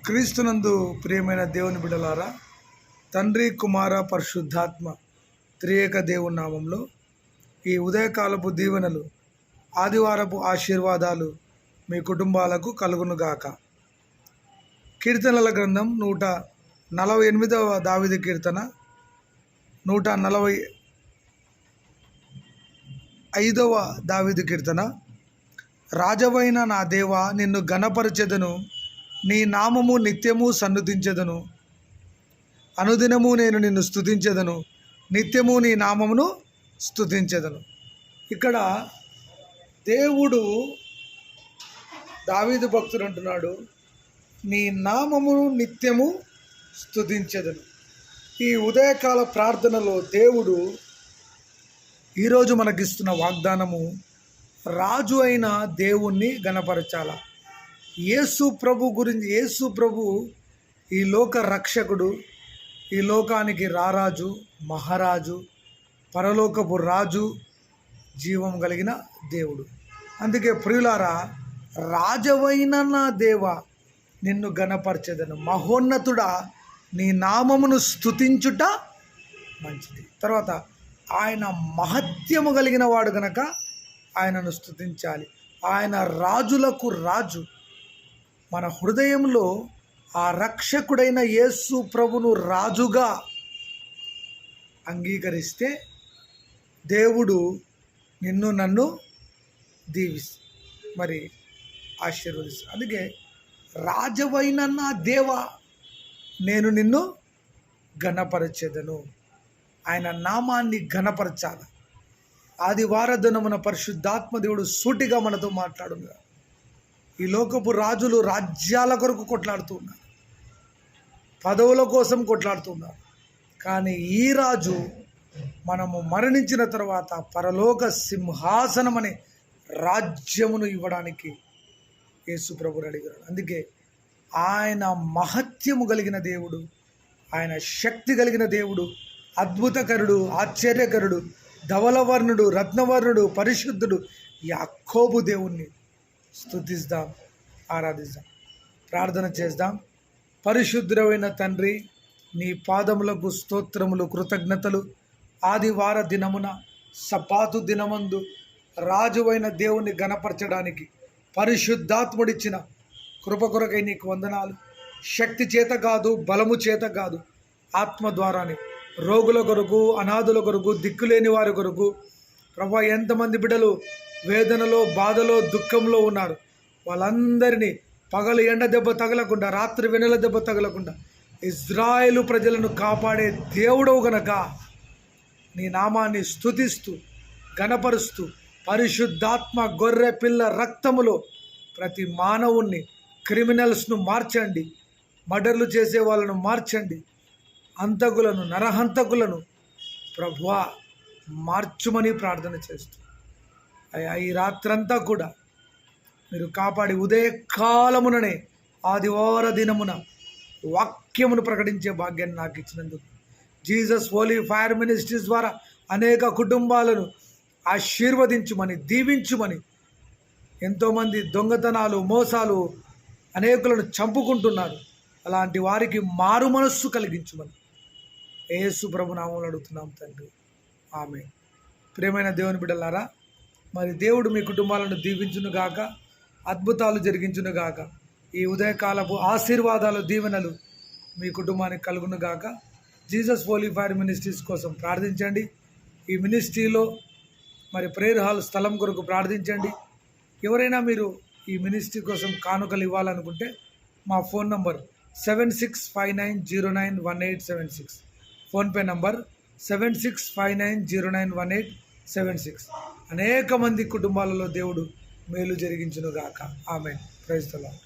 క్రీస్తునందు ప్రియమైన దేవుని బిడ్డలారా, తండ్రి కుమార పరిశుద్ధాత్మ త్రియేక దేవుని నామంలో ఈ ఉదయకాలపు దీవెనలు, ఆదివారపు ఆశీర్వాదాలు మీ కుటుంబాలకు కలుగునుగాక. కీర్తనల గ్రంథం 148వ దావీదు కీర్తన, 145వ దావీదు కీర్తన. రాజవైన నా దేవా, నిన్ను ఘనపరచెదను, నీ నామము నిత్యము సన్నుతించెదను. అనుదినము నేను నిన్ను స్తుతించెదను, నిత్యము నీ నామమును స్తుతించెదను. ఇక్కడ దేవుడు దావీదు భక్తుడు అంటున్నాడు, నీ నామమును నిత్యము స్తుతించెదను. ఈ ఉదయకాల ప్రార్థనలో దేవుడు ఈరోజు మనకిస్తున్న వాగ్దానము, రాజు అయిన దేవుణ్ణి గణపరచాల. యేసు ప్రభు ఈ లోక రక్షకుడు, ఈ లోకానికి రారాజు, మహారాజు, పరలోకపు రాజు, జీవం కలిగిన దేవుడు. అందుకే ప్రియులారా, రాజవైన నా దేవా, నిన్ను గణపరచెదను. మహోన్నతుడా, నీ నామమును స్తుతించుట మంచిది. తర్వాత ఆయన మహత్యము కలిగిన వాడు గనక ఆయనను స్తుతించాలి. ఆయన రాజులకు రాజు. మన హృదయంలో ఆ రక్షకుడైన యేసు ప్రభును రాజుగా అంగీకరిస్తే దేవుడు నిన్ను నన్ను ఆశీర్వదిస్తాడు. అందుకే రాజవైన నా దేవా, నేను నిన్ను ఘనపరచెదను. ఆయన నామాన్ని ఘనపరచాలి. ఆదివార దినమున పరిశుద్ధాత్మ దేవుడు సూటిగా మనతో మాట్లాడున్నారు. ఈ లోకపు రాజులు రాజ్యాల కొరకు కొట్లాడుతున్నారు, పదవుల కోసం కొట్లాడుతున్నారు. కానీ ఈ రాజు మనము మరణించిన తర్వాత పరలోక సింహాసనం అనే రాజ్యమును ఇవ్వడానికి యేసు ప్రభువుని అడిగాడు. అందుకే ఆయన మహత్యము కలిగిన దేవుడు, ఆయన శక్తి కలిగిన దేవుడు, అద్భుతకరుడు, ఆశ్చర్యకరుడు, ధవలవర్ణుడు, రత్నవర్ణుడు, పరిశుద్ధుడు, యాకోబు దేవుణ్ణి స్తుతిద్దాం, ఆరాధిద్దాం, ప్రార్థన చేద్దాం. పరిశుద్ధుడైన తండ్రి, నీ పాదములకు స్తోత్రములు, కృతజ్ఞతలు. ఆదివార దినమున సపాతు దినమందు రాజువైన దేవుణ్ణి గణపరచడానికి పరిశుద్ధాత్ముడిచ్చిన కృప కొరకై నీకు వందనాలు. శక్తి చేత కాదు, బలము చేత కాదు, ఆత్మ ద్వారానే రోగుల కొరకు, అనాథుల కొరకు, దిక్కులేని వారి కొరకు ప్రభా, ఎంతమంది బిడ్డలు వేదనలో, బాధలో, దుఃఖంలో ఉన్నారు, వాళ్ళందరినీ పగలు ఎండ దెబ్బ తగలకుండా, రాత్రి వెన్నెల దెబ్బ తగలకుండా ఇజ్రాయేలు ప్రజలను కాపాడే దేవుడవు గనక నీ నామాన్ని స్తుతిస్తూ ఘనపరుస్తూ, పరిశుద్ధాత్మ గొర్రె పిల్ల రక్తములో ప్రతి మానవుణ్ణి, క్రిమినల్స్ను మార్చండి, మర్డర్లు చేసే వాళ్ళను మార్చండి, హంతకులను, నరహంతకులను ప్రభువా మార్చుమని ప్రార్థన చేస్తూ, అయ్యా ఈ రాత్రంతా కూడా మీరు కాపాడి ఉదయకాలముననే ఆదివార దినమున వాక్యమును ప్రకటించే భాగ్యాన్ని నాకు ఇచ్చినందుకు, జీసస్ హోలీ ఫైర్ మినిస్ట్రీస్ ద్వారా అనేక కుటుంబాలను ఆశీర్వదించుమని, దీవించుమని. ఎంతోమంది దొంగతనాలు, మోసాలు, అనేకులను చంపుకుంటున్నారు. అలాంటి వారికి మారు మనస్సు కలిగించుమని యేసు ప్రభు నామములో అడుగుతున్నాం తండ్రి, ఆమేన్. ప్రియమైన దేవుని బిడ్డలారా, మరి దేవుడు మీ కుటుంబాలను దీవించునుగాక, అద్భుతాలు జరిగించునుగాక. ఈ ఉదయకాలపు ఆశీర్వాదాలు, దీవెనలు మీ కుటుంబానికి కలుగునుగాక. జీసస్ హోలీ ఫైర్ మినిస్ట్రీస్ కోసం ప్రార్థించండి. ఈ మినిస్ట్రీలో మరి ప్రేయర్ హాల్ స్థలం కొరకు ప్రార్థించండి. ఎవరైనా మీరు ఈ మినిస్ట్రీ కోసం కానుకలు ఇవ్వాలనుకుంటే మా ఫోన్ నంబర్ 7659091876, ఫోన్పే నంబర్ 7659091876. అనేక మంది కుటుంబాలలో దేవుడు మేలు జరిగించునుగాక. ఆమేన్. Praise the lord.